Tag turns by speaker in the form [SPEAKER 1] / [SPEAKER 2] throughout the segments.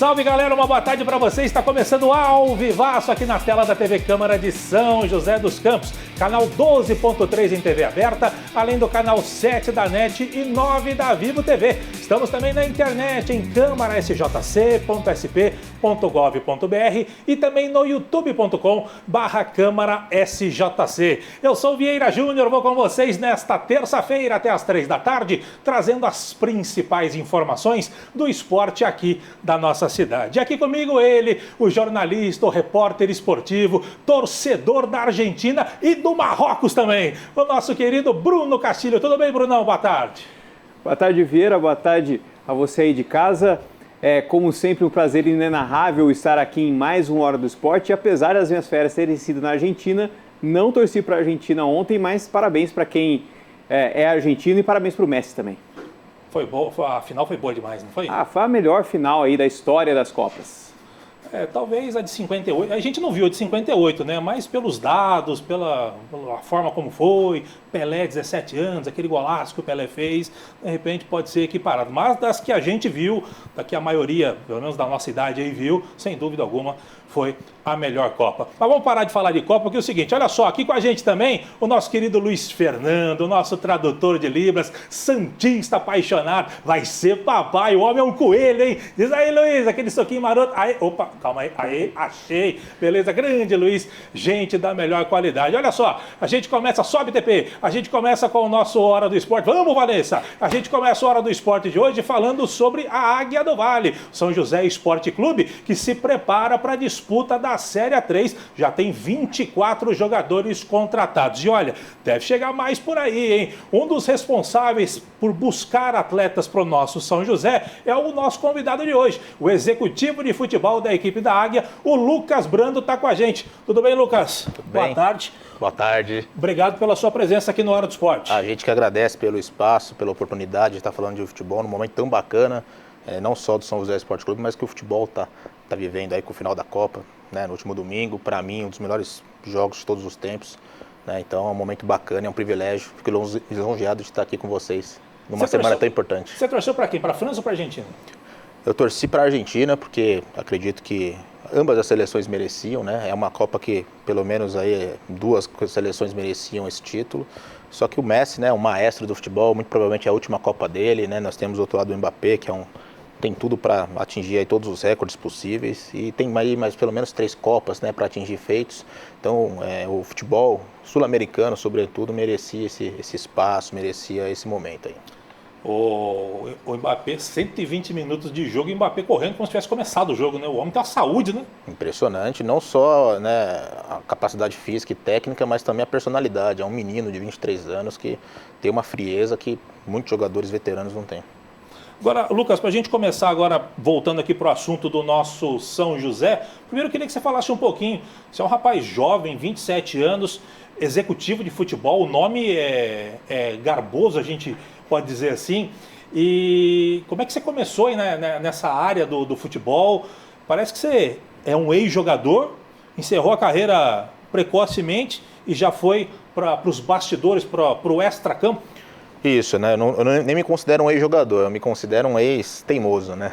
[SPEAKER 1] salve galera, uma boa tarde para vocês. Está começando ao vivaço aqui na tela da TV Câmara de São José dos Campos, canal 12.3 em TV aberta, além do canal 7 da NET e 9 da Vivo TV. Estamos também na internet em câmarasjc.sp.gov.br e também no youtube.com/câmarasjc. Eu sou Vieira Júnior, vou com vocês nesta terça-feira até as 3 da tarde, trazendo as principais informações do esporte aqui da nossa cidade. Aqui comigo ele, o jornalista, o repórter esportivo, torcedor da Argentina e do Marrocos também, o nosso querido Bruno Castilho. Tudo bem, Brunão? Boa tarde.
[SPEAKER 2] Boa tarde, Vieira. Boa tarde a você aí de casa. É, como sempre, um prazer inenarrável estar aqui em mais uma Hora do Esporte. E apesar das minhas férias terem sido na Argentina, não torci para a Argentina ontem, mas parabéns para quem é argentino e parabéns para o Messi também.
[SPEAKER 1] Foi boa, a final foi boa demais, não foi?
[SPEAKER 2] Foi a melhor final aí da história das Copas.
[SPEAKER 1] Talvez a de 58, a gente não viu a de 58, né? Mas pelos dados, pela forma como foi, Pelé, 17 anos, aquele golaço que o Pelé fez, de repente pode ser equiparado. Mas das que a gente viu, da que a maioria, pelo menos da nossa idade aí viu, sem dúvida alguma, foi a melhor Copa. Mas vamos parar de falar de Copa, porque é o seguinte, olha só, aqui com a gente também, o nosso querido Luiz Fernando, o nosso tradutor de Libras, santista apaixonado, vai ser papai, o homem é um coelho, hein? Diz aí, Luiz, aquele soquinho maroto. Aí, opa, calma aí, achei. Beleza, grande Luiz, gente da melhor qualidade. Olha só, a gente começa, sobe TP, a gente começa com o nosso Hora do Esporte. Vamos, Vanessa! A gente começa a Hora do Esporte de hoje falando sobre a Águia do Vale, São José Esporte Clube, que se prepara para a disputa da Série A3. Já tem 24 jogadores contratados. E olha, deve chegar mais por aí, hein? Um dos responsáveis por buscar atletas para o nosso São José é o nosso convidado de hoje, o executivo de futebol da equipe da Águia, o Lucas Brando, está com a gente. Tudo bem, Lucas?
[SPEAKER 3] Tudo bem.
[SPEAKER 1] Boa tarde.
[SPEAKER 3] Boa tarde.
[SPEAKER 1] Obrigado pela sua presença aqui no Hora do Esporte.
[SPEAKER 3] A gente que agradece pelo espaço, pela oportunidade de estar falando de futebol num momento tão bacana, não só do São José Esporte Clube, mas que o futebol está vivendo aí com o final da Copa, né, no último domingo. Para mim, um dos melhores jogos de todos os tempos, né, então é um momento bacana, é um privilégio. Fico lisonjeado de estar aqui com vocês numa semana tão importante.
[SPEAKER 1] Você torceu para quem? Para a França ou para a Argentina?
[SPEAKER 3] Eu torci para a Argentina porque acredito que ambas as seleções mereciam, né? É uma Copa que pelo menos aí duas seleções mereciam esse título. Só que o Messi, né, o maestro do futebol, muito provavelmente é a última Copa dele, né? Nós temos do outro lado o Mbappé, que tem tudo para atingir aí todos os recordes possíveis e tem aí mais pelo menos 3 Copas, né, para atingir feitos. Então o futebol sul-americano, sobretudo, merecia esse espaço, merecia esse momento aí.
[SPEAKER 1] O Mbappé, 120 minutos de jogo, e o Mbappé correndo como se tivesse começado o jogo, né? O homem tem uma saúde, né?
[SPEAKER 3] Impressionante, não só, né, a capacidade física e técnica, mas também a personalidade. É um menino de 23 anos que tem uma frieza que muitos jogadores veteranos não têm.
[SPEAKER 1] Agora, Lucas, para a gente começar agora, voltando aqui para o assunto do nosso São José, primeiro eu queria que você falasse um pouquinho. Você é um rapaz jovem, 27 anos, executivo de futebol, o nome é garboso, a gente pode dizer assim. E como é que você começou aí nessa área do futebol? Parece que você é um ex-jogador, encerrou a carreira precocemente e já foi para os bastidores, para o extracampo.
[SPEAKER 3] Isso, né? Eu nem me considero um ex-jogador, eu me considero um ex-teimoso, né?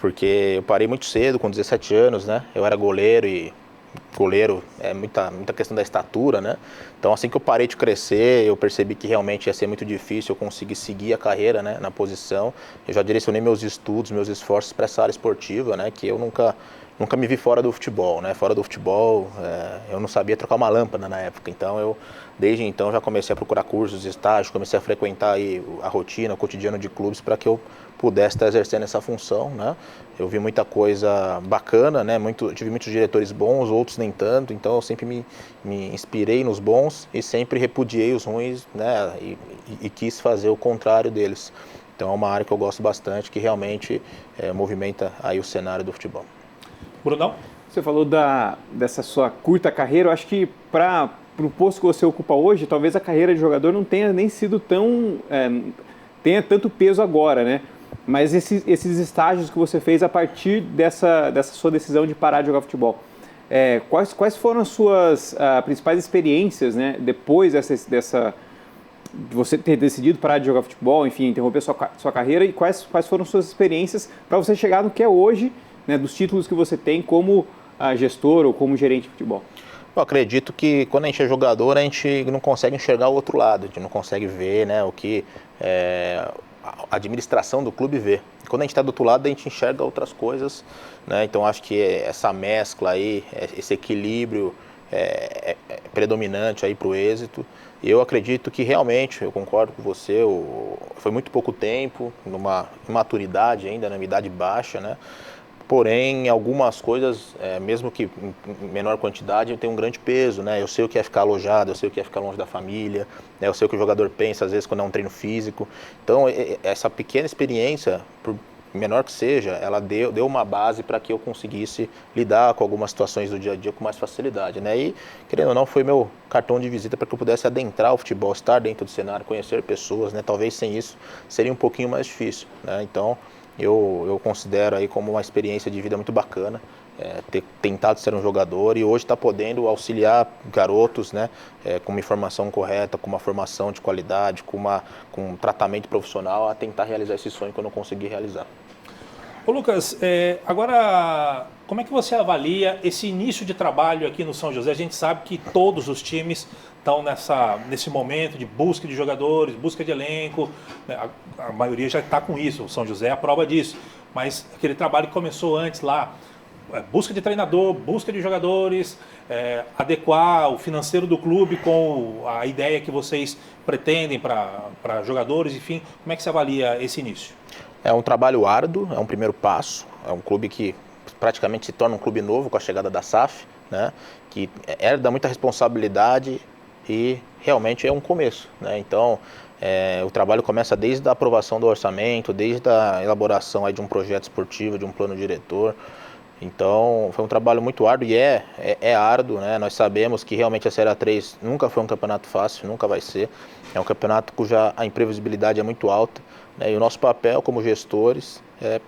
[SPEAKER 3] Porque eu parei muito cedo, com 17 anos, né? Eu era goleiro e goleiro é muita questão da estatura, né? Então assim que eu parei de crescer, eu percebi que realmente ia ser muito difícil eu conseguir seguir a carreira, né, na posição. Eu já direcionei meus estudos, meus esforços para essa área esportiva, né? Que eu nunca me vi fora do futebol, né? Fora do futebol, eu não sabia trocar uma lâmpada na época, então desde então já comecei a procurar cursos, estágios, comecei a frequentar aí a rotina, o cotidiano de clubes para que eu pudesse estar exercendo essa função, né? Eu vi muita coisa bacana, né? Tive muitos diretores bons, outros nem tanto, então eu sempre me inspirei nos bons e sempre repudiei os ruins, né? E quis fazer o contrário deles. Então é uma área que eu gosto bastante, que realmente movimenta aí o cenário do futebol.
[SPEAKER 2] Brunão? Você falou dessa sua curta carreira, eu acho que para o posto que você ocupa hoje, talvez a carreira de jogador não tenha nem sido tenha tanto peso agora, né? Mas esses estágios que você fez a partir dessa sua decisão de parar de jogar futebol, quais foram as suas principais experiências, né, depois de você ter decidido parar de jogar futebol, enfim, interromper sua carreira, e quais foram suas experiências para você chegar no que é hoje né, dos títulos que você tem como gestor ou como gerente de futebol?
[SPEAKER 3] Eu acredito que quando a gente é jogador, a gente não consegue enxergar o outro lado, a gente não consegue ver, né, o que a administração do clube vê. Quando a gente está do outro lado, a gente enxerga outras coisas, né? Então acho que essa mescla aí, esse equilíbrio é predominante aí para o êxito. E eu acredito que realmente, eu concordo com você, foi muito pouco tempo, numa imaturidade ainda, na idade baixa, né? Porém, algumas coisas, mesmo que em menor quantidade, tem um grande peso, né? Eu sei o que é ficar alojado, eu sei o que é ficar longe da família, né? Eu sei o que o jogador pensa, às vezes, quando é um treino físico. Então, essa pequena experiência, por menor que seja, ela deu uma base para que eu conseguisse lidar com algumas situações do dia a dia com mais facilidade, né? E, querendo ou não, foi meu cartão de visita para que eu pudesse adentrar o futebol, estar dentro do cenário, conhecer pessoas, né? Talvez sem isso seria um pouquinho mais difícil, né? Então, eu considero aí como uma experiência de vida muito bacana, ter tentado ser um jogador e hoje está podendo auxiliar garotos, né, com uma informação correta, com uma formação de qualidade, com um tratamento profissional a tentar realizar esse sonho que eu não consegui realizar.
[SPEAKER 1] Ô Lucas, agora como é que você avalia esse início de trabalho aqui no São José? A gente sabe que todos os times estão nesse momento de busca de jogadores, busca de elenco, né? A maioria já está com isso, o São José é a prova disso, mas aquele trabalho que começou antes lá, busca de treinador, busca de jogadores, adequar o financeiro do clube com a ideia que vocês pretendem para jogadores, enfim, como é que você avalia esse início?
[SPEAKER 3] É um trabalho árduo, é um primeiro passo, é um clube que praticamente se torna um clube novo com a chegada da SAF, né, que herda muita responsabilidade e realmente é um começo, né? Então, o trabalho começa desde a aprovação do orçamento, desde a elaboração aí de um projeto esportivo, de um plano diretor. Então, foi um trabalho muito árduo e é árduo, né? Nós sabemos que realmente a Série A3 nunca foi um campeonato fácil, nunca vai ser. É um campeonato cuja a imprevisibilidade é muito alta, né? E o nosso papel como gestores é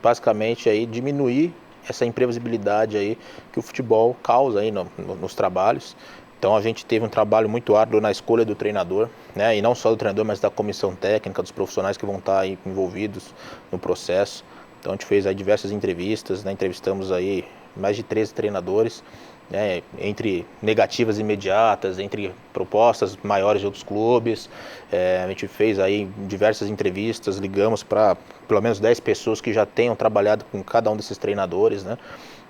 [SPEAKER 3] basicamente aí diminuir essa imprevisibilidade aí que o futebol causa aí nos trabalhos. Então a gente teve um trabalho muito árduo na escolha do treinador, né? E não só do treinador, mas da comissão técnica, dos profissionais que vão estar aí envolvidos no processo. Então a gente fez aí diversas entrevistas, né? Entrevistamos aí mais de 13 treinadores, né? Entre negativas imediatas, entre propostas maiores de outros clubes. A gente fez aí diversas entrevistas, ligamos para pelo menos 10 pessoas que já tenham trabalhado com cada um desses treinadores, né?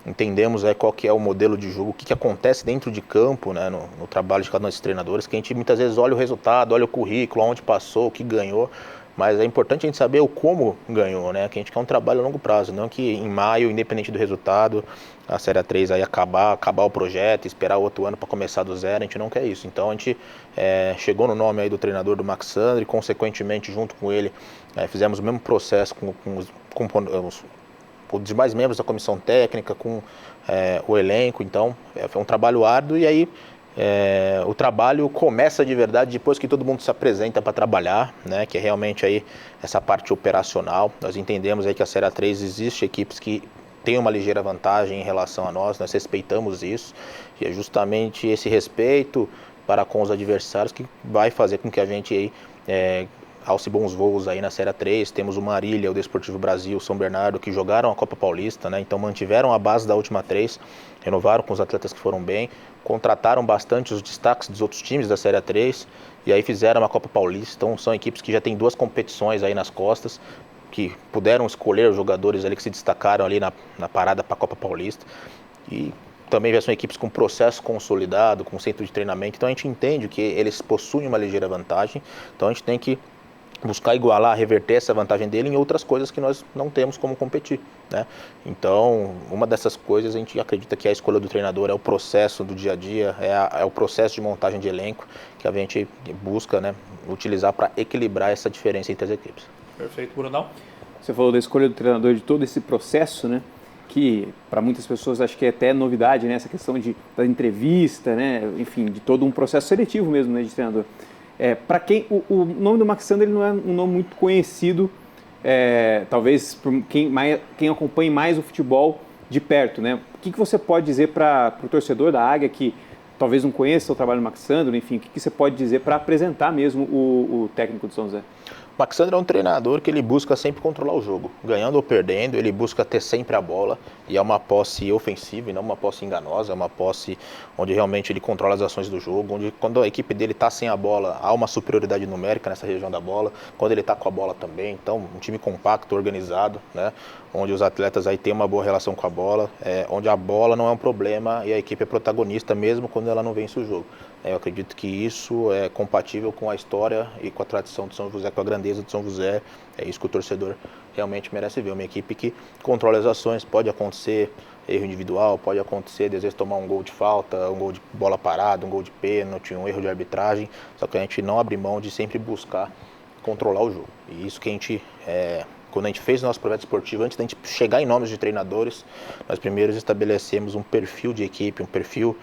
[SPEAKER 3] Entendemos aí qual que é o modelo de jogo, o que acontece dentro de campo, né, no trabalho de cada um desses treinadores, que a gente muitas vezes olha o resultado, olha o currículo, onde passou, o que ganhou, mas é importante a gente saber o como ganhou, né, que a gente quer um trabalho a longo prazo, não que em maio, independente do resultado, a Série A3 aí acabar o projeto, esperar outro ano para começar do zero, a gente não quer isso. Então a gente chegou no nome aí do treinador do Max Sandri, consequentemente junto com ele fizemos o mesmo processo com os demais membros da comissão técnica, com o elenco. Então foi um trabalho árduo e aí o trabalho começa de verdade depois que todo mundo se apresenta para trabalhar, né, que é realmente aí essa parte operacional. Nós entendemos aí que a Série A3 existe equipes que têm uma ligeira vantagem em relação a nós respeitamos isso, e é justamente esse respeito para com os adversários que vai fazer com que a gente aí alce bons voos aí na Série A3. Temos o Marília, o Desportivo Brasil, o São Bernardo, que jogaram a Copa Paulista, né? Então mantiveram a base da última 3, renovaram com os atletas que foram bem, contrataram bastante os destaques dos outros times da Série A3 e aí fizeram a Copa Paulista. Então são equipes que já têm 2 competições aí nas costas, que puderam escolher os jogadores ali que se destacaram ali na parada para a Copa Paulista. E também já são equipes com processo consolidado, com centro de treinamento. Então a gente entende que eles possuem uma ligeira vantagem. Então a gente tem que buscar igualar, reverter essa vantagem dele em outras coisas que nós não temos como competir, né? Então, uma dessas coisas a gente acredita que a escolha do treinador é o processo do dia a dia, é o processo de montagem de elenco que a gente busca, né, utilizar para equilibrar essa diferença entre as equipes.
[SPEAKER 1] Perfeito, Brunão.
[SPEAKER 2] Você falou da escolha do treinador, de todo esse processo, né? Que para muitas pessoas acho que é até novidade, né? Essa questão da entrevista, né? Enfim, de todo um processo seletivo mesmo, né, de treinador. Para quem o nome do Max Sandri não é um nome muito conhecido, talvez por quem acompanhe mais o futebol de perto, né? O que você pode dizer para o torcedor da Águia que talvez não conheça o trabalho do Max Sandri, enfim, o que você pode dizer para apresentar mesmo o técnico do São José?
[SPEAKER 3] Maxandro é um treinador que ele busca sempre controlar o jogo. Ganhando ou perdendo, ele busca ter sempre a bola. E é uma posse ofensiva e não uma posse enganosa. É uma posse onde realmente ele controla as ações do jogo. Onde quando a equipe dele está sem a bola, há uma superioridade numérica nessa região da bola. Quando ele está com a bola também. Então, um time compacto, organizado, né? Onde os atletas aí têm uma boa relação com a bola. Onde a bola não é um problema e a equipe é protagonista mesmo quando ela não vence o jogo. Eu acredito que isso é compatível com a história e com a tradição de São José, com a grandeza de São José. É isso que o torcedor realmente merece ver. Uma equipe que controla as ações, pode acontecer erro individual, pode acontecer, às vezes, tomar um gol de falta, um gol de bola parada, um gol de pênalti, um erro de arbitragem. Só que a gente não abre mão de sempre buscar controlar o jogo. E isso que a gente... Quando a gente fez o nosso projeto esportivo, antes da gente chegar em nomes de treinadores, nós primeiro estabelecemos um perfil de equipe, um perfil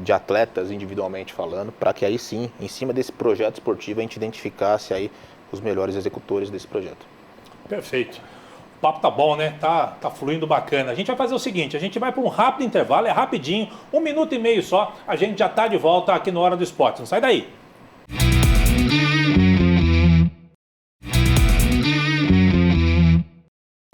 [SPEAKER 3] de atletas individualmente falando, para que aí sim, em cima desse projeto esportivo, a gente identificasse aí os melhores executores desse projeto.
[SPEAKER 1] Perfeito. O papo tá bom, né? Tá fluindo bacana. A gente vai fazer o seguinte, a gente vai para um rápido intervalo, é rapidinho, 1 minuto e meio só, a gente já tá de volta aqui no Hora do Esporte. Não sai daí.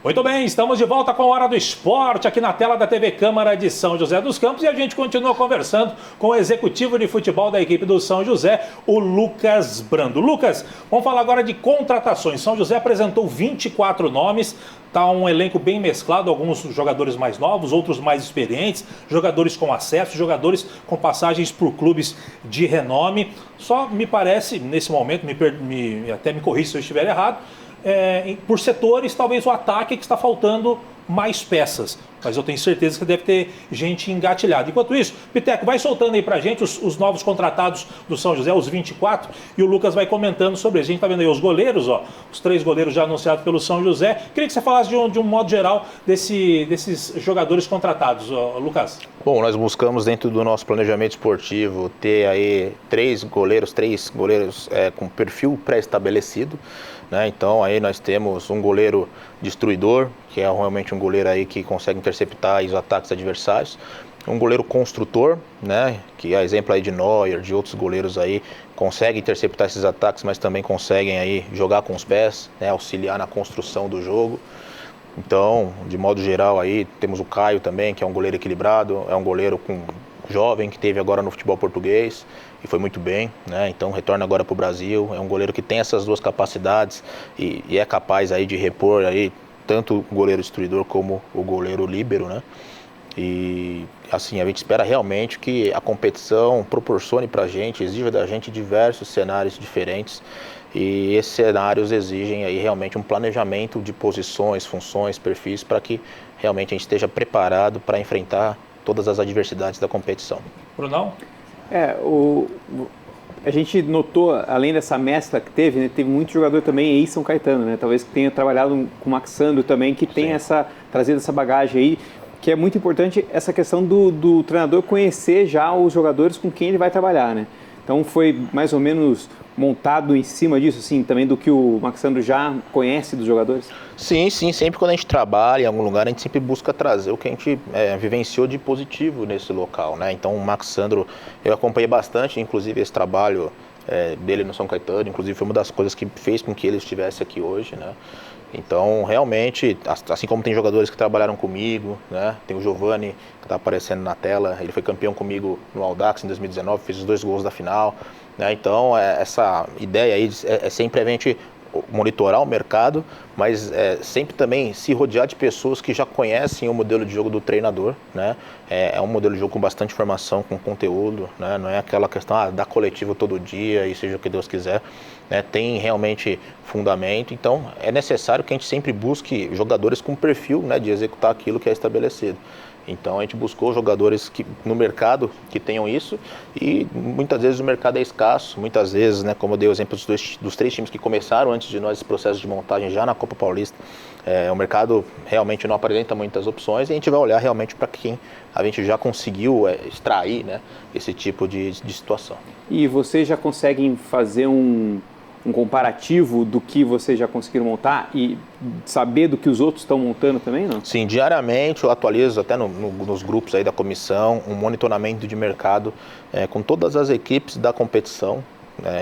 [SPEAKER 1] Muito bem, estamos de volta com a Hora do Esporte aqui na tela da TV Câmara de São José dos Campos e a gente continua conversando com o executivo de futebol da equipe do São José, o Lucas Brando. Lucas, vamos falar agora de contratações. São José apresentou 24 nomes, está um elenco bem mesclado, alguns jogadores mais novos, outros mais experientes, jogadores com acesso, jogadores com passagens por clubes de renome. Só me parece, nesse momento, até me corrija se eu estiver errado, por setores, talvez o ataque que está faltando mais peças, mas eu tenho certeza que deve ter gente engatilhada. Enquanto isso, Piteco, vai soltando aí pra gente os novos contratados do São José, os 24, e o Lucas vai comentando sobre isso. A gente tá vendo aí os goleiros, os 3 goleiros já anunciados pelo São José. Queria que você falasse de um modo geral desses jogadores contratados, Lucas.
[SPEAKER 3] Bom, nós buscamos dentro do nosso planejamento esportivo ter aí 3 goleiros com perfil pré-estabelecido, né? Então aí nós temos um goleiro destruidor, que é realmente um goleiro aí que consegue interceptar os ataques adversários. Um goleiro construtor, né, que é exemplo aí de Neuer, de outros goleiros aí, consegue interceptar esses ataques, mas também conseguem aí jogar com os pés, né, auxiliar na construção do jogo. Então, de modo geral aí, temos o Caio também, que é um goleiro equilibrado, é um goleiro jovem que teve agora no futebol português e foi muito bem, né? Então retorna agora para o Brasil, é um goleiro que tem essas 2 capacidades e é capaz aí de repor aí tanto o goleiro destruidor como o goleiro líbero, né? E assim, a gente espera realmente que a competição proporcione para a gente, exija da gente diversos cenários diferentes e esses cenários exigem aí realmente um planejamento de posições, funções, perfis para que realmente a gente esteja preparado para enfrentar todas as adversidades da competição.
[SPEAKER 1] Brunão?
[SPEAKER 2] A gente notou, além dessa mescla que teve, né, teve muito jogador também ex-São Caetano, né? Talvez que tenha trabalhado com o Maxandro também, que tem trazido essa bagagem aí, que é muito importante essa questão do treinador conhecer já os jogadores com quem ele vai trabalhar, né? Então foi mais ou menos montado em cima disso, assim, também do que o Maxandro já conhece dos jogadores?
[SPEAKER 3] Sim, sempre quando a gente trabalha em algum lugar, a gente sempre busca trazer o que a gente vivenciou de positivo nesse local, né? Então o Maxandro, eu acompanhei bastante, inclusive esse trabalho dele no São Caetano, inclusive foi uma das coisas que fez com que ele estivesse aqui hoje, né? Então, realmente, assim como tem jogadores que trabalharam comigo, né? Tem o Giovani, que está aparecendo na tela, ele foi campeão comigo no Audax em 2019, fez os 2 gols da final, né? Então, essa ideia aí é sempre a gente monitorar o mercado, mas sempre também se rodear de pessoas que já conhecem o modelo de jogo do treinador, né? É um modelo de jogo com bastante informação, com conteúdo, né? Não é aquela questão dar coletivo todo dia e seja o que Deus quiser, né? Tem realmente fundamento, então é necessário que a gente sempre busque jogadores com perfil, né, de executar aquilo que é estabelecido. Então a gente buscou jogadores no mercado que tenham isso e muitas vezes o mercado é escasso, muitas vezes, né, como eu dei o exemplo dos 3 times que começaram antes de nós esse processo de montagem já na Copa Paulista, o mercado realmente não apresenta muitas opções e a gente vai olhar realmente para quem a gente já conseguiu extrair, né, esse tipo de situação.
[SPEAKER 2] E vocês já conseguem fazer um comparativo do que vocês já conseguiram montar e saber do que os outros estão montando também, não?
[SPEAKER 3] Sim, diariamente eu atualizo até nos grupos aí da comissão um monitoramento de mercado com todas as equipes da competição.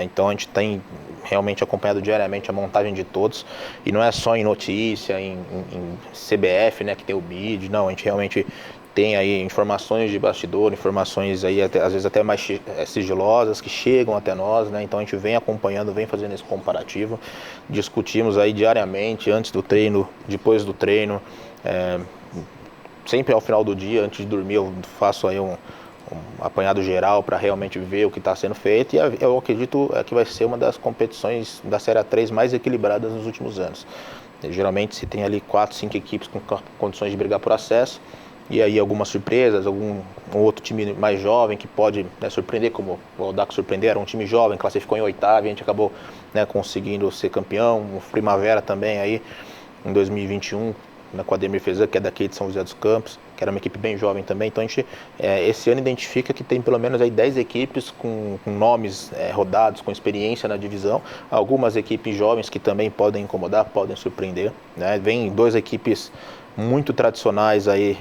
[SPEAKER 3] Então a gente tem realmente acompanhado diariamente a montagem de todos, e não é só em notícia, em CBF, né, que tem o BID, não, a gente realmente tem aí informações de bastidor, informações aí às vezes até mais sigilosas que chegam até nós, né? Então a gente vem acompanhando, vem fazendo esse comparativo, discutimos aí diariamente, antes do treino, depois do treino, sempre ao final do dia, antes de dormir, eu faço aí um apanhado geral para realmente ver o que está sendo feito, e eu acredito que vai ser uma das competições da Série A3 mais equilibradas nos últimos anos. Geralmente se tem ali 4, 5 equipes com condições de brigar por acesso, e aí algumas surpresas, um outro time mais jovem que pode, né, surpreender, como o Audax surpreender, era um time jovem, classificou em 8º, e a gente acabou, né, conseguindo ser campeão. O Primavera também aí, em 2021, né, com a Ademir Fezan, que é daqui de São José dos Campos, que era uma equipe bem jovem também. Então a gente, esse ano, identifica que tem pelo menos aí 10 equipes com nomes rodados, com experiência na divisão, algumas equipes jovens que também podem incomodar, podem surpreender, né? Vem 2 equipes muito tradicionais aí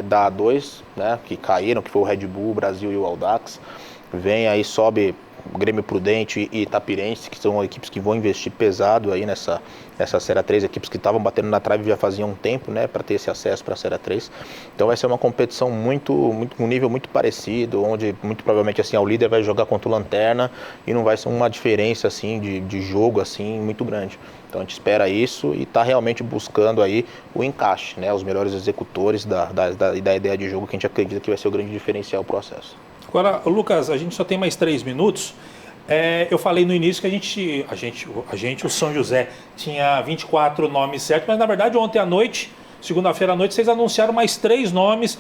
[SPEAKER 3] da A2, né, que caíram, que foi o Red Bull, o Brasil e o Audax. Vem aí, sobe o Grêmio Prudente e Itapirense, que são equipes que vão investir pesado aí nessa Série A3, equipes que estavam batendo na trave já fazia um tempo, né, para ter esse acesso para a Série A3. Então vai ser uma competição um nível muito parecido, onde muito provavelmente assim, o líder vai jogar contra o Lanterna e não vai ser uma diferença assim de jogo assim muito grande. Então a gente espera isso e está realmente buscando aí o encaixe, né, os melhores executores da ideia de jogo, que a gente acredita que vai ser o grande diferencial do processo.
[SPEAKER 1] Agora, Lucas, a gente só tem mais 3 minutos. Eu falei no início que a gente, o São José, tinha 24 nomes certos, mas na verdade ontem à noite, segunda-feira à noite, vocês anunciaram mais 3 nomes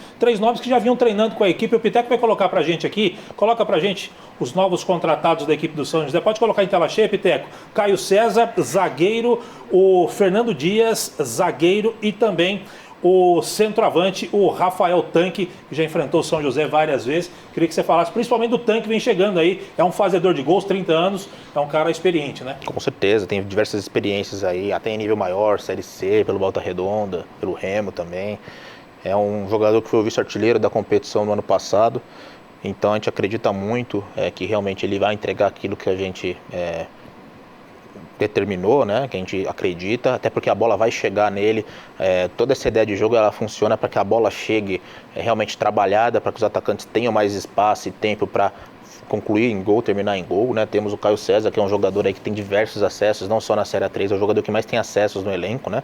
[SPEAKER 1] que já vinham treinando com a equipe. O Piteco vai colocar pra gente aqui, coloca pra gente os novos contratados da equipe do São José. Pode colocar em tela cheia, Piteco. Caio César, zagueiro, o Fernando Dias, zagueiro, e também o centroavante, o Rafael Tanque, que já enfrentou o São José várias vezes. Queria que você falasse principalmente do Tanque, vem chegando aí, é um fazedor de gols, 30 anos, é um cara experiente, né?
[SPEAKER 3] Com certeza, tem diversas experiências aí, até em nível maior, Série C, pelo Volta Redonda, pelo Remo também. É um jogador que foi o vice-artilheiro da competição no ano passado, então a gente acredita muito que realmente ele vai entregar aquilo que a gente determinou, né, que a gente acredita, até porque a bola vai chegar nele. Toda essa ideia de jogo, ela funciona para que a bola chegue realmente trabalhada, para que os atacantes tenham mais espaço e tempo para concluir em gol, terminar em gol, né? Temos o Caio César, que é um jogador aí que tem diversos acessos, não só na Série A3, é o jogador que mais tem acessos no elenco, né?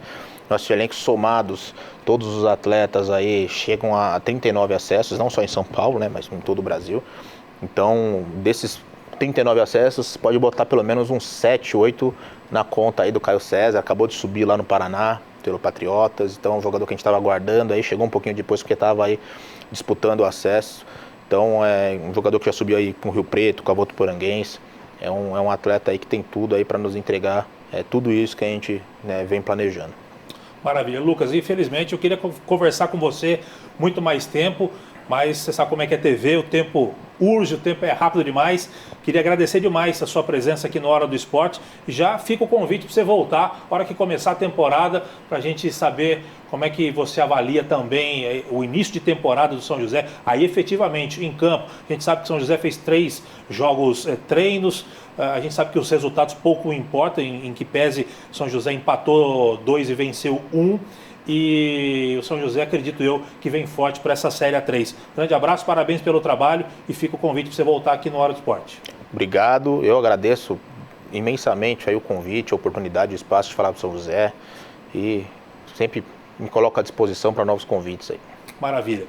[SPEAKER 3] Nossos elencos somados, todos os atletas aí chegam a 39 acessos, não só em São Paulo, né, mas em todo o Brasil. Então, desses 39 acessos, pode botar pelo menos uns 7, 8 na conta aí do Caio César. Acabou de subir lá no Paraná, pelo Patriotas, então é um jogador que a gente estava aguardando, aí chegou um pouquinho depois porque estava aí disputando o acesso. Então é um jogador que já subiu aí com o Rio Preto, com a Votuporanguense. É um atleta aí que tem tudo aí para nos entregar tudo isso que a gente, né, vem planejando.
[SPEAKER 1] Maravilha, Lucas. Infelizmente eu queria conversar com você muito mais tempo, mas você sabe como é que é TV, o tempo urge, o tempo é rápido demais. Queria agradecer demais a sua presença aqui no Hora do Esporte. Já fica o convite para você voltar, na hora que começar a temporada, para a gente saber como é que você avalia também o início de temporada do São José, aí efetivamente em campo. A gente sabe que o São José fez 3 jogos treinos, a gente sabe que os resultados pouco importam, em que pese São José empatou 2 e venceu 1. E o São José, acredito eu, que vem forte para essa Série A3. Grande abraço, parabéns pelo trabalho e fica o convite para você voltar aqui no Hora do Esporte.
[SPEAKER 3] Obrigado, eu agradeço imensamente aí o convite, a oportunidade, o espaço de falar para o São José, e sempre me coloco à disposição para novos convites aí.
[SPEAKER 1] Maravilha.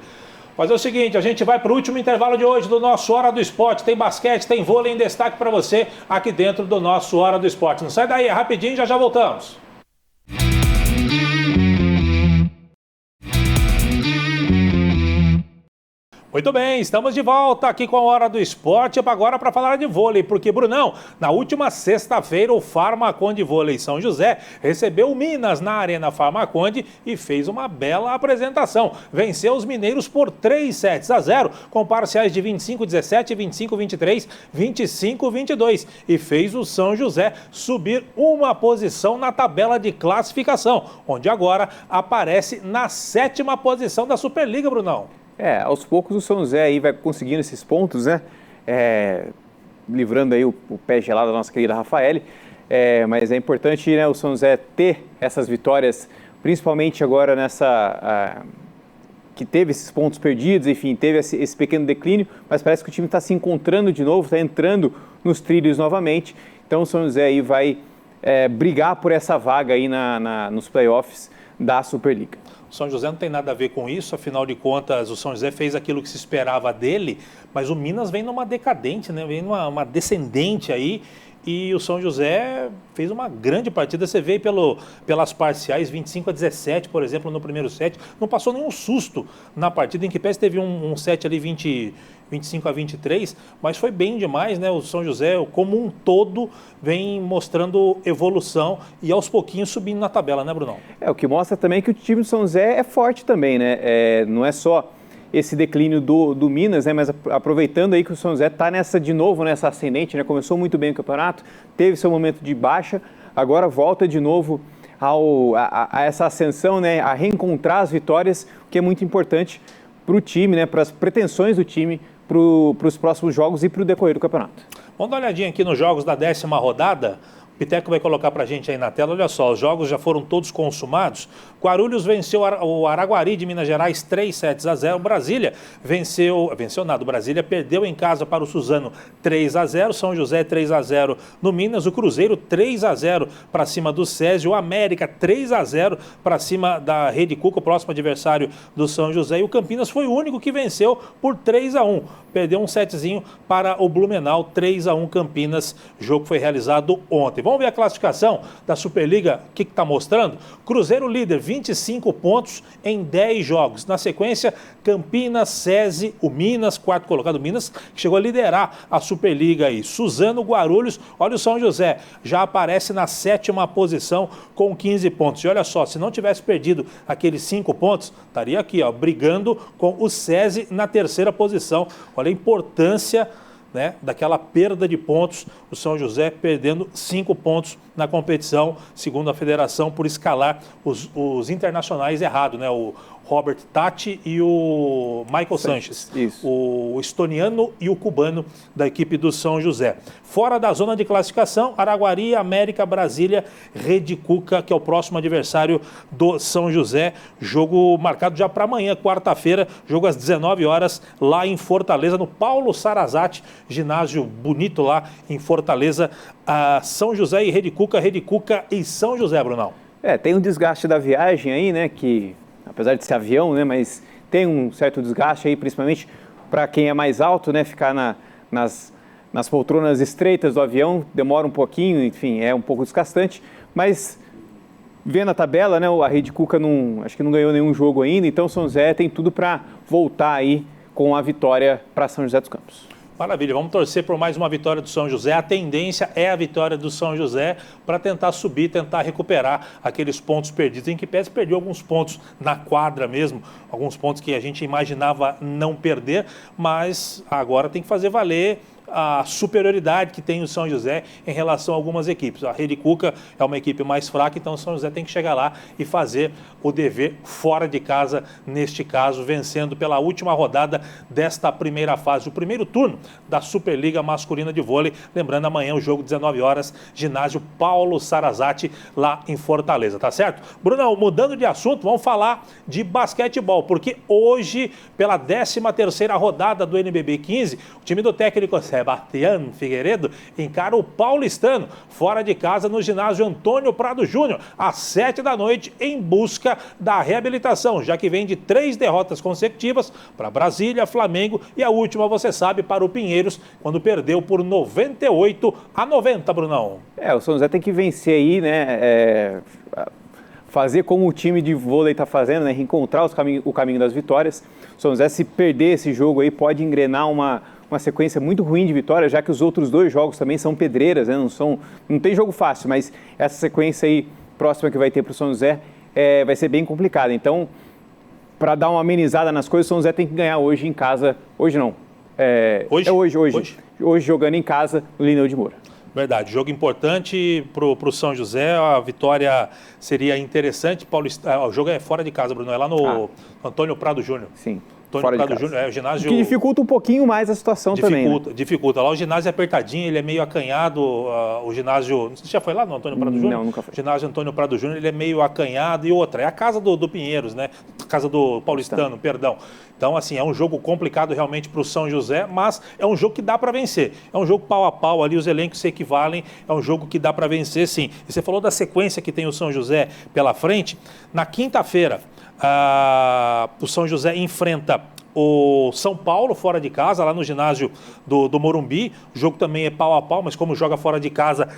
[SPEAKER 1] Fazer o seguinte, a gente vai para o último intervalo de hoje do nosso Hora do Esporte. Tem basquete, tem vôlei em destaque para você aqui dentro do nosso Hora do Esporte. Não sai daí, é rapidinho, já voltamos. Muito bem, estamos de volta aqui com a Hora do Esporte, agora para falar de vôlei, porque, Brunão, na última sexta-feira o Farmaconde Vôlei São José recebeu o Minas na Arena Farmaconde e fez uma bela apresentação. Venceu os mineiros por 3-0, com parciais de 25-17, 25-23, 25-22 e fez o São José subir uma posição na tabela de classificação, onde agora aparece na 7ª posição da Superliga, Brunão.
[SPEAKER 2] Aos poucos o São José aí vai conseguindo esses pontos, né? livrando aí o pé gelado da nossa querida Rafaele. Mas é importante, né, o São José ter essas vitórias, principalmente agora que teve esses pontos perdidos, enfim, teve esse pequeno declínio, mas parece que o time está se encontrando de novo, está entrando nos trilhos novamente. Então o São José aí vai brigar por essa vaga aí nos playoffs da Superliga.
[SPEAKER 1] O São José não tem nada a ver com isso, afinal de contas o São José fez aquilo que se esperava dele, mas o Minas vem numa decadente, né? Vem numa descendente aí, e o São José fez uma grande partida. Você vê pelas parciais, 25-17, por exemplo, no primeiro set, não passou nenhum susto na partida, em que pese teve um set ali 25-23, mas foi bem demais, né? O São José, como um todo, vem mostrando evolução e aos pouquinhos subindo na tabela, né, Brunão?
[SPEAKER 2] O que mostra também que o time do São José é forte também, né? Não é só esse declínio do Minas, né? Mas aproveitando aí que o São José está de novo nessa ascendente, né? Começou muito bem o campeonato, teve seu momento de baixa, agora volta de novo a essa ascensão, né? A reencontrar as vitórias, o que é muito importante para o time, né? Para as pretensões do time, para os próximos jogos e para o decorrer do campeonato.
[SPEAKER 1] Vamos dar uma olhadinha aqui nos jogos da 10ª rodada. O Piteco vai colocar para a gente aí na tela. Olha só, os jogos já foram todos consumados. Guarulhos venceu o Araguari de Minas Gerais 3-0. Brasília venceu nada. O Brasília perdeu em casa para o Suzano 3-0. São José 3-0 no Minas. O Cruzeiro 3-0 para cima do Césio. O América 3-0 para cima da Rede Cuca, o próximo adversário do São José. E o Campinas foi o único que venceu por 3-1. Perdeu um setzinho para o Blumenau, 3-1 Campinas. O jogo foi realizado ontem. Vamos ver a classificação da Superliga, o que está mostrando? Cruzeiro líder, 25 pontos em 10 jogos. Na sequência, Campinas, SESI, o Minas, quarto colocado, Minas, que chegou a liderar a Superliga aí. Suzano, Guarulhos, olha o São José, já aparece na 7ª posição com 15 pontos. E olha só, se não tivesse perdido aqueles 5 pontos, estaria aqui, ó, brigando com o SESI na 3ª posição. Olha a importância, né, daquela perda de pontos, o São José perdendo 5 pontos na competição, segundo a federação, por escalar os internacionais errado, né? O Robert Tati e o Michael Sanches, o estoniano e o cubano da equipe do São José. Fora da zona de classificação, Araguari, América, Brasília, Rede Cuca, que é o próximo adversário do São José. Jogo marcado já para amanhã, quarta-feira, jogo às 19 horas, lá em Fortaleza, no Paulo Sarazate, ginásio bonito lá em Fortaleza. São José e Rede Cuca e São José, Brunão.
[SPEAKER 2] Tem um desgaste da viagem aí, né, que apesar de ser avião, né, mas tem um certo desgaste aí, principalmente para quem é mais alto, né, ficar nas poltronas estreitas do avião, demora um pouquinho, enfim, é um pouco desgastante, mas vendo a tabela, né, a Rede Cuca acho que não ganhou nenhum jogo ainda, então São José tem tudo para voltar aí com a vitória para São José dos Campos.
[SPEAKER 1] Maravilha, vamos torcer por mais uma vitória do São José. A tendência é a vitória do São José para tentar subir, tentar recuperar aqueles pontos perdidos. Em que pese perdeu alguns pontos na quadra mesmo, alguns pontos que a gente imaginava não perder, mas agora tem que fazer valer a superioridade que tem o São José em relação a algumas equipes. A Rede Cuca é uma equipe mais fraca, então o São José tem que chegar lá e fazer o dever fora de casa, neste caso, vencendo pela última rodada desta primeira fase, o primeiro turno da Superliga Masculina de Vôlei. Lembrando, amanhã o jogo 19 horas, ginásio Paulo Sarazate, lá em Fortaleza, tá certo? Brunão, mudando de assunto, vamos falar de basquetebol, porque hoje, pela 13ª rodada do NBB 15, o time do técnico Sebastião Figueiredo encara o Paulistano, fora de casa, no ginásio Antônio Prado Júnior, às 7 da noite, em busca da reabilitação, já que vem de 3 derrotas consecutivas para Brasília, Flamengo e a última, você sabe, para o Pinheiros, quando perdeu por 98-90, Brunão.
[SPEAKER 2] O São José tem que vencer aí, né, fazer como o time de vôlei está fazendo, né, reencontrar o caminho das vitórias. O São José, se perder esse jogo aí, pode engrenar uma sequência muito ruim de vitórias, já que os outros 2 jogos também são pedreiras, né? Não tem jogo fácil, mas essa sequência aí próxima que vai ter para o São José vai ser bem complicada. Então, para dar uma amenizada nas coisas, o São José tem que ganhar hoje em casa. Hoje não. Hoje jogando em casa no Lineu de Moura.
[SPEAKER 1] Verdade, jogo importante para o São José, a vitória seria interessante. O jogo é fora de casa, Bruno, é lá no Antônio Prado Júnior.
[SPEAKER 2] Sim.
[SPEAKER 1] Antônio Prado Júnior, o ginásio...
[SPEAKER 2] Que dificulta um pouquinho mais a situação também. Né?
[SPEAKER 1] Dificulta. Lá o ginásio é apertadinho, ele é meio acanhado, o ginásio... Você já foi lá no Antônio Prado Júnior?
[SPEAKER 2] Não, nunca foi.
[SPEAKER 1] O ginásio Antônio Prado Júnior, ele é meio acanhado. E outra, é a casa do Pinheiros, né? Casa do Paulistano, perdão. Então, assim, é um jogo complicado realmente para o São José, mas é um jogo que dá para vencer. É um jogo pau a pau ali, os elencos se equivalem, é um jogo que dá para vencer, sim. E você falou da sequência que tem o São José pela frente. Na quinta-feira, o São José enfrenta o São Paulo fora de casa, lá no ginásio do Morumbi. O jogo também é pau a pau, mas como joga fora de casa,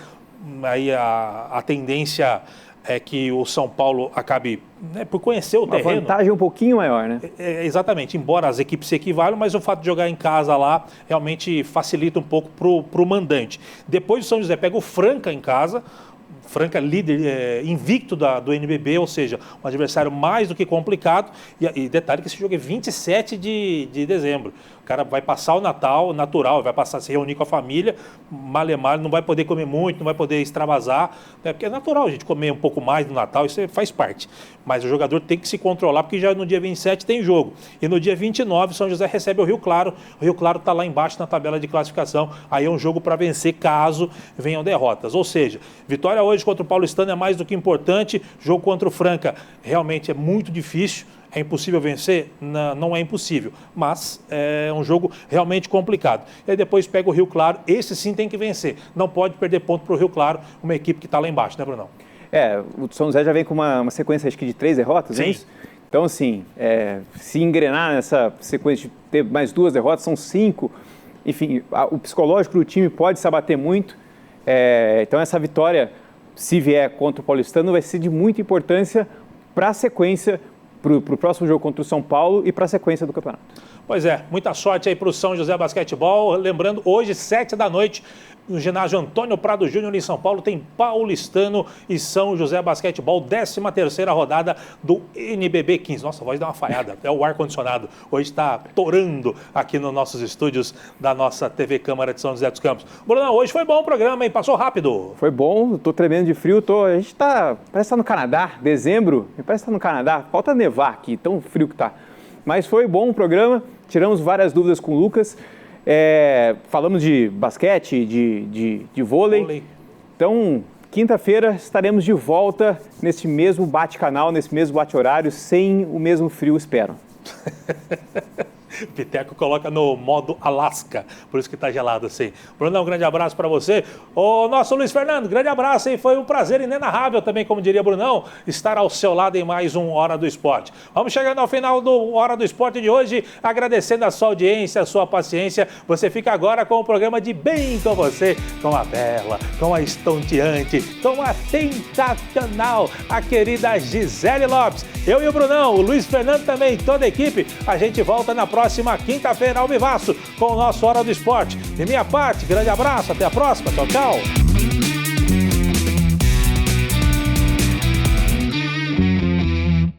[SPEAKER 1] aí a tendência é que o São Paulo acabe, né, por conhecer o terreno.
[SPEAKER 2] Uma vantagem um pouquinho maior, né?
[SPEAKER 1] Exatamente, embora as equipes se equivalem, mas o fato de jogar em casa lá realmente facilita um pouco para o mandante. Depois o São José pega o Franca em casa, Franca líder, invicto do NBB, ou seja, um adversário mais do que complicado. E detalhe que esse jogo é 27 de dezembro. O cara vai passar o Natal natural, vai passar a se reunir com a família, malemar, não vai poder comer muito, não vai poder extravasar, né? Porque é natural a gente comer um pouco mais no Natal, isso faz parte. Mas o jogador tem que se controlar, porque já no dia 27 tem jogo. E no dia 29, o São José recebe o Rio Claro. O Rio Claro está lá embaixo na tabela de classificação. Aí é um jogo para vencer caso venham derrotas. Ou seja, vitória hoje contra o Paulistano é mais do que importante. Jogo contra o Franca realmente é muito difícil. É impossível vencer? Não é impossível, mas é um jogo realmente complicado. E aí depois pega o Rio Claro, esse sim tem que vencer. Não pode perder ponto para o Rio Claro, uma equipe que está lá embaixo, né, Brunão?
[SPEAKER 2] O São José já vem com uma sequência, acho que de 3 derrotas,
[SPEAKER 1] sim.
[SPEAKER 2] É isso? Então, assim, se engrenar nessa sequência de ter mais 2 derrotas, são 5. Enfim, o psicológico do time pode se abater muito. Então, essa vitória, se vier contra o Paulistano, vai ser de muita importância para a sequência, para o próximo jogo contra o São Paulo e para a sequência do campeonato.
[SPEAKER 1] Pois é, muita sorte aí para o São José Basquetebol. Lembrando, hoje, 7h, no ginásio Antônio Prado Júnior, em São Paulo, tem Paulistano e São José Basquetebol, 13ª rodada do NBB 15. Nossa, a voz dá uma falhada, é o ar-condicionado. Hoje está torando aqui nos nossos estúdios da nossa TV Câmara de São José dos Campos. Bruno, hoje foi bom o programa, hein? Passou rápido.
[SPEAKER 2] Foi bom, estou tremendo de frio. A gente parece estar no Canadá, dezembro, parece estar no Canadá. Falta nevar aqui, tão frio que está. Mas foi bom o programa, tiramos várias dúvidas com o Lucas. Falamos de basquete, de vôlei. Então, quinta-feira estaremos de volta nesse mesmo bate-canal, nesse mesmo bate-horário, sem o mesmo frio, espero.
[SPEAKER 1] Piteco coloca no modo Alasca, por isso que está gelado assim. Brunão, um grande abraço para você. O nosso Luiz Fernando, grande abraço, hein? Foi um prazer inenarrável também, como diria Brunão, estar ao seu lado em mais um Hora do Esporte. Vamos chegando ao final do Hora do Esporte de hoje, agradecendo a sua audiência, a sua paciência. Você fica agora com o programa de Bem com Você, com a bela, com a estonteante, com a sensacional, a querida Gisele Lopes. Eu e o Brunão, o Luiz Fernando também, toda a equipe, a gente volta na próxima quinta-feira ao vivaço com o nosso Hora do Esporte. De minha parte, grande abraço, até a próxima, tchau, tchau.